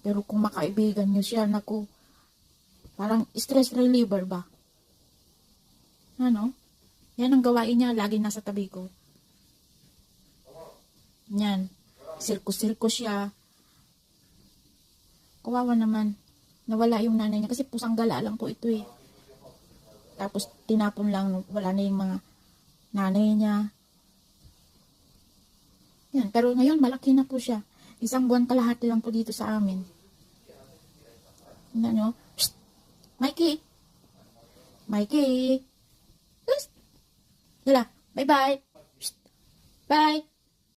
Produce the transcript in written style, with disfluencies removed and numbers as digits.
Pero kung makaibigan nyo siya, naku, parang stress reliever ba? Ano? Yan ang gawain niya, lagi nasa tabi ko. Yan. Sirkus-sirkus siya. Kawawa naman. Nawala yung nanay niya. Kasi pusang gala lang po ito eh. Tapos tinapon lang. Wala na yung mga nanay niya. Yan. Pero ngayon malaki na po siya. 1 buwan kalahati lang po dito sa amin. Ano? Psst! Mikey! Mikey! Psst! Yala. Bye-bye! Bye!